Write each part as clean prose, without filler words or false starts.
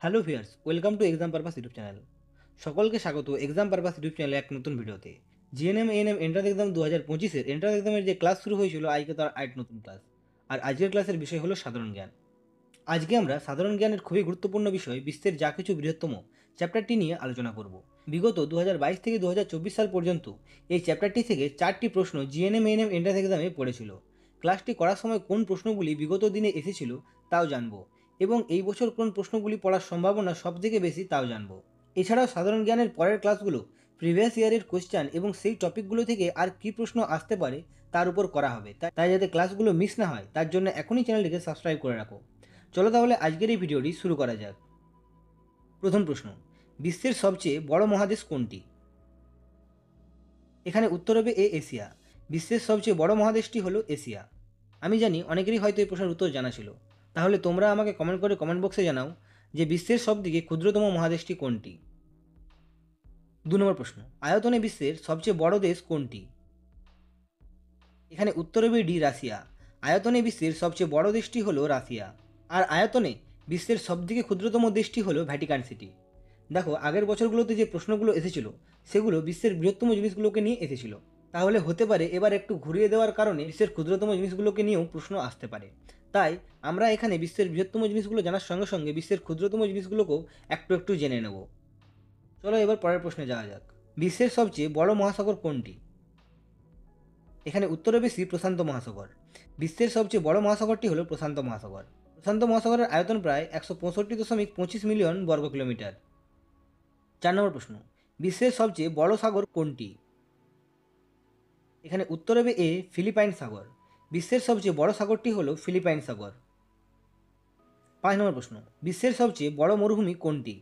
Hello viewers, welcome to exam purpose YouTube channel. সকলকে স্বাগত exam purpose YouTube চ্যানেলে এক নতুন ভিডিওতে। জিএনএম এএনএম এন্ট্রান্স এক্সাম 2025-এর এন্ট্রান্স এক্সামের যে ক্লাস শুরু হয়েছিল, আজকে তার আরেক নতুন ক্লাস। আর আজকের ক্লাসের বিষয় হলো সাধারণ জ্ঞান। আজকে আমরা সাধারণ জ্ঞানের খুবই গুরুত্বপূর্ণ বিষয় বিশ্বের যা কিছু বৃহত্তম চ্যাপ্টারটি নিয়ে আলোচনা করব। বিগত 2022 থেকে 2024 সাল পর্যন্ত এই চ্যাপ্টারটি থেকে 4টি প্রশ্ন জিএনএম এএনএম এন্ট্রান্স এক্সামে পড়েছিল। ক্লাসটি করার সময় কোন প্রশ্নগুলি বিগত দিনে এসেছিল তাও জানবো, এবং এই বছর কোন প্রশ্নগুলি পড়ার সম্ভাবনা সবথেকে বেশি তাও জানবো। এছাড়াও সাধারণ জ্ঞানের পরের ক্লাসগুলো প্রিভিয়াস ইয়ারের কোয়েশ্চান এবং সেই টপিকগুলো থেকে আর কী প্রশ্ন আসতে পারে তার উপর করা হবে। তাই যাতে ক্লাসগুলো মিস না হয় তার জন্য এখনই চ্যানেলটিকে সাবস্ক্রাইব করে রাখো। চলো তাহলে আজকের এই ভিডিওটি শুরু করা যাক। প্রথম প্রশ্ন, বিশ্বের সবচেয়ে বড় মহাদেশ কোনটি? এখানে উত্তর হবে এ, এশিয়া। বিশ্বের সবচেয়ে বড় মহাদেশটি হলো এশিয়া। আমি জানি অনেকেরই হয়তো এই প্রশ্নের উত্তর জানা ছিল, তাহলে তোমরা আমাকে কমেন্ট করে কমেন্ট বক্সে জানাও যে বিশ্বের সবদিকে ক্ষুদ্রতম মহাদেশটি কোনটি। 2 নম্বর প্রশ্ন, আয়তনে বিশ্বের সবচেয়ে বড় দেশ কোনটি? এখানে উত্তর হবে ডি, রাশিয়া। আয়তনে বিশ্বের সবচেয়ে বড় দেশটি হলো রাশিয়া। আর আয়তনে বিশ্বের সবথেকে ক্ষুদ্রতম দেশটি হলো ভ্যাটিকান সিটি। দেখো, আগের বছরগুলোতে যে প্রশ্নগুলো এসেছিল সেগুলো বিশ্বের বৃহত্তম জিনিসগুলোকে নিয়ে এসেছিল। তাহলে হতে পারে এবার একটু ঘুরিয়ে দেওয়ার কারণে বিশ্বের ক্ষুদ্রতম জিনিসগুলোকে নিয়েও প্রশ্ন আসতে পারে। তাই আমরা এখানে বিশ্বের বৃহত্তম জিনিসগুলো জানার সঙ্গে সঙ্গে বিশ্বের ক্ষুদ্রতম জিনিসগুলোকেও একটু একটু জেনে নেব। চলো এবার পরের প্রশ্নে যাওয়া যাক। বিশ্বের সবচেয়ে বড় মহাসাগর কোনটি? এখানে উত্তর হবে সি, প্রশান্ত মহাসাগর। বিশ্বের সবচেয়ে বড় মহাসাগরটি হলো প্রশান্ত মহাসাগর। প্রশান্ত মহাসাগরের আয়তন প্রায় 165.25 মিলিয়ন বর্গ কিলোমিটার। 4 নম্বর প্রশ্ন, বিশ্বের সবচেয়ে বড় সাগর কোনটি? এখানে উত্তর হবে এ, ফিলিপাইন সাগর। বিশ্বের সবচেয়ে বড় সাগরটি হলো ফিলিপাইন সাগর। 5 নম্বর প্রশ্ন, বিশ্বের সবচেয়ে বড় মরুভূমি কোনটি?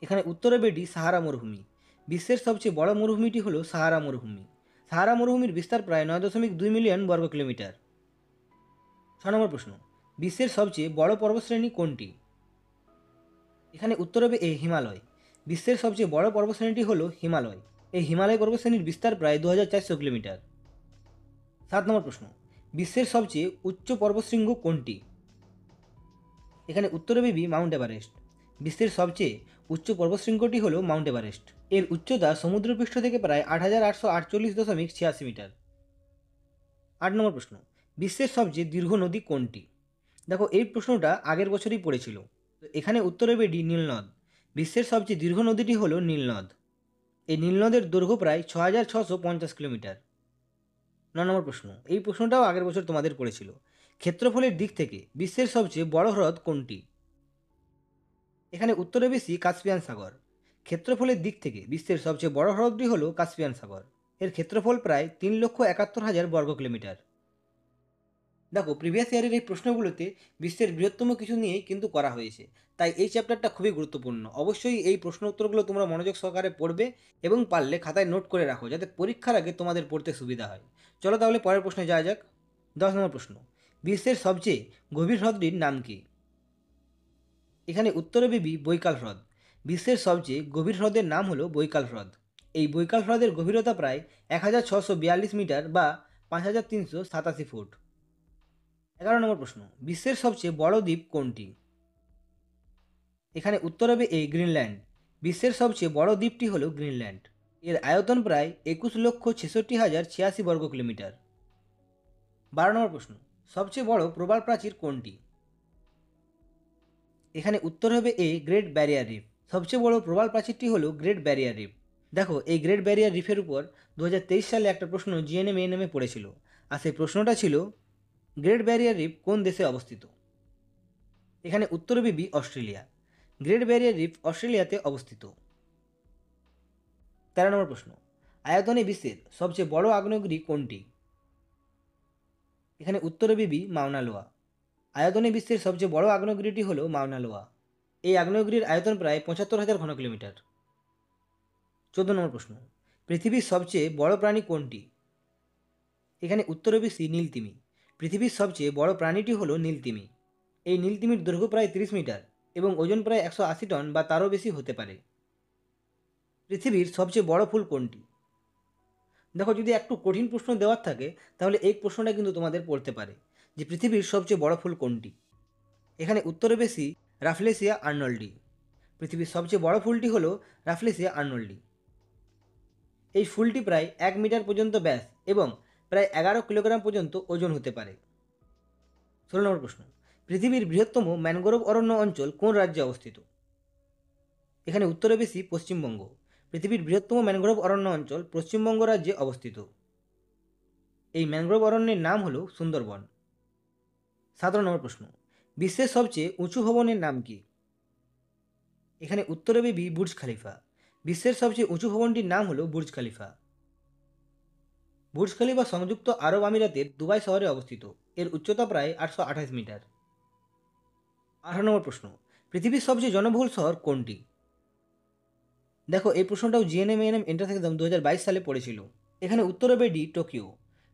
এখানে উত্তর হবে ডি, সাহারা মরুভূমি। বিশ্বের সবচেয়ে বড় মরুভূমিটি হলো সাহারা মরুভূমি। সাহারা মরুভূমির বিস্তার প্রায় 9.2 মিলিয়ন বর্গ কিলোমিটার। 6 নম্বর প্রশ্ন, বিশ্বের সবচেয়ে বড় পর্বতশ্রেণী কোনটি? এখানে উত্তর হবে এ, হিমালয়। বিশ্বের সবচেয়ে বড় পর্বতশ্রেণীটি হল হিমালয়। এই হিমালয় পর্বতশ্রেণীর বিস্তার প্রায় 2400 কিলোমিটার। 7 নম্বর প্রশ্ন, বিশ্বের সবচেয়ে উচ্চ পর্বতশৃঙ্গ কোনটি? এখানে উত্তর হবে বি, মাউন্ট এভারেস্ট। বিশ্বের সবচেয়ে উচ্চ পর্বতশৃঙ্গটি হল মাউন্ট এভারেস্ট। এর উচ্চতা সমুদ্রপৃষ্ঠ থেকে প্রায় 8848.86 মিটার। 8 নম্বর প্রশ্ন, বিশ্বের সবচেয়ে দীর্ঘ নদী কোনটি? দেখো, এই প্রশ্নটা আগের বছরই পড়েছিল। তো এখানে উত্তর হবে ডি, নীলনদ। বিশ্বের সবচেয়ে দীর্ঘ নদীটি হল নীলনদ। এই নীলনদের দৈর্ঘ্য প্রায় 6650 কিলোমিটার। 9 নম্বর প্রশ্ন, এই প্রশ্নটাও আগের বছর তোমাদের পড়েছিল। ক্ষেত্রফলের দিক থেকে বিশ্বের সবচেয়ে বড় হ্রদ কোনটি? এখানে উত্তর হবে সি, কাস্পিয়ান সাগর। ক্ষেত্রফলের দিক থেকে বিশ্বের সবচেয়ে বড় হ্রদটি হল কাস্পিয়ান সাগর। এর ক্ষেত্রফল প্রায় 3,71,000 বর্গ কিলোমিটার। দেখো, প্রিভিয়াস ইয়ারের এই প্রশ্নগুলোতে বিশ্বের বৃহত্তম কিছু নিয়েই কিন্তু করা হয়েছে। তাই এই চ্যাপ্টারটা খুবই গুরুত্বপূর্ণ। অবশ্যই এই প্রশ্ন উত্তরগুলো তোমরা মনোযোগ সহকারে পড়বে এবং পারলে খাতায় নোট করে রাখো, যাতে পরীক্ষার আগে তোমাদের পড়তে সুবিধা হয়। চলো তাহলে পরের প্রশ্নে যাওয়া যাক। 10 নম্বর প্রশ্ন, বিশ্বের সবচেয়ে গভীর হ্রদটির নাম কি? এখানে উত্তর হবে বি, বৈকাল হ্রদ। বিশ্বের সবচেয়ে গভীর হ্রদের নাম হলো বৈকাল হ্রদ। এই বৈকাল হ্রদের গভীরতা প্রায় 1642 মিটার বা 5387 ফুট। 11 নম্বর প্রশ্ন, বিশ্বের সবচেয়ে বড় দ্বীপ কোনটি? এখানে উত্তর হবে এ, গ্রিনল্যান্ড। বিশ্বের সবচেয়ে বড় দ্বীপটি হল গ্রিনল্যান্ড। এর আয়তন প্রায় 21,66,086 বর্গ কিলোমিটার। 12 নম্বর প্রশ্ন, সবচেয়ে বড় প্রবাল প্রাচীর কোনটি? এখানে উত্তর হবে এ, গ্রেট ব্যারিয়ার রিফ। সবচেয়ে বড় প্রবাল প্রাচীরটি হল গ্রেট ব্যারিয়ার রিফ। দেখো, এই গ্রেট ব্যারিয়ার রিফের উপর 2023 সালে একটা প্রশ্ন জিএনএম এএনএমে পড়েছিল। আর সেই প্রশ্নটা ছিল, গ্রেট ব্যারিয়ার রিফ কোন দেশে অবস্থিত? এখানে উত্তর হবে B, Australia. Great barrier reef অস্ট্রেলিয়াতে অবস্থিত। 13 নম্বর প্রশ্ন, আয়তনে বিশ্বের সবচেয়ে বড় আগ্নেয়গিরি কোনটি? এখানে উত্তর হবে বি, মাউনা লোয়া। আয়তনে বিশ্বের সবচেয়ে বড় আগ্নেয়গিরিটি হল মাউনা লোয়া। এই আগ্নেয়গিরির আয়তন প্রায় 75,000 ঘন কিলোমিটার। 14 নম্বর প্রশ্ন, পৃথিবীর সবচেয়ে বড় প্রাণী কোনটি? এখানে উত্তর হবে সি, নীলতিমি। পৃথিবীর সবচেয়ে বড় প্রাণীটি হল নীলতিমি। এই নীলতিমির দৈর্ঘ্য প্রায় 30 মিটার এবং ওজন প্রায় 180 টন বা তারও বেশি হতে পারে। পৃথিবীর সবচেয়ে বড় ফুল কোনটি? দেখো, যদি একটু কঠিন প্রশ্ন দেওয়ার থাকে তাহলে এই প্রশ্নটা কিন্তু তোমাদের পড়তে পারে যে পৃথিবীর সবচেয়ে বড় ফুল কোনটি। এখানে উত্তরে বেশি রাফলেসিয়া আর্নল্ডি। পৃথিবীর সবচেয়ে বড় ফুলটি হল রাফলেসিয়া আর্নল্ডি। এই ফুলটি প্রায় 1 মিটার পর্যন্ত ব্যাস এবং প্রায় 11 কিলোগ্রাম পর্যন্ত ওজন হতে পারে। 16 নম্বর প্রশ্ন, পৃথিবীর বৃহত্তম ম্যানগ্রোভ অরণ্য অঞ্চল কোন রাজ্যে অবস্থিত? এখানে উত্তরে বেশি পশ্চিমবঙ্গ। পৃথিবীর বৃহত্তম ম্যানগ্রোভ অরণ্য অঞ্চল পশ্চিমবঙ্গ রাজ্যে অবস্থিত। এই ম্যানগ্রোভ অরণ্যের নাম হল সুন্দরবন। 17 নম্বর প্রশ্ন, বিশ্বের সবচেয়ে উঁচু ভবনের নাম কি? এখানে উত্তরে বেবি বুর্জ খালিফা। বিশ্বের সবচেয়ে উঁচু ভবনটির নাম হল বুর্জ খালিফা। বুর্জ খালিফা সংযুক্ত আরব আমিরাতের দুবাই শহরে অবস্থিত। এর উচ্চতা প্রায় 828 মিটার। 18 নম্বর প্রশ্ন, পৃথিবীর সবচেয়ে জনবহুল শহর কোনটি? দেখো, এই প্রশ্নটাও জিএনএম এএনএম এন্ট্রান্স এক্সাম 2022 সালে পড়েছিল। এখানে উত্তর হবে ডি, টোকিও।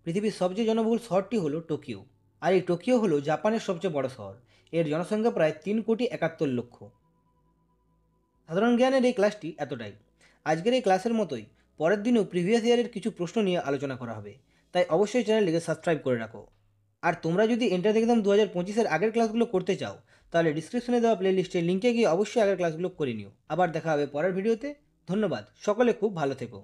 পৃথিবীর সবচেয়ে জনবহুল শহরটি হলো টোকিও। আর এই টোকিও হলো জাপানের সবচেয়ে বড় শহর। এর জনসংখ্যা প্রায় 3,71,00,000। সাধারণ জ্ঞানের এই ক্লাসটি এতটাই। আজকের এই ক্লাসের মতোই পরের দিনও প্রিভিয়াস ইয়ারের কিছু প্রশ্ন নিয়ে আলোচনা করা হবে, তাই অবশ্যই চ্যানেলটিকে সাবস্ক্রাইব করে রাখো। আর তোমরা যদি এন্ট্রান্স এক্সাম 2025-এর আগের ক্লাসগুলো করতে চাও, তাহলে ডিসক্রিপশনে দেওয়া প্লেলিস্টের লিঙ্কে গিয়ে অবশ্যই আগের ক্লাসগুলো করে নিও। আবার দেখা হবে পরের ভিডিওতে। ধন্যবাদ, সকলে খুব ভালো থেকো।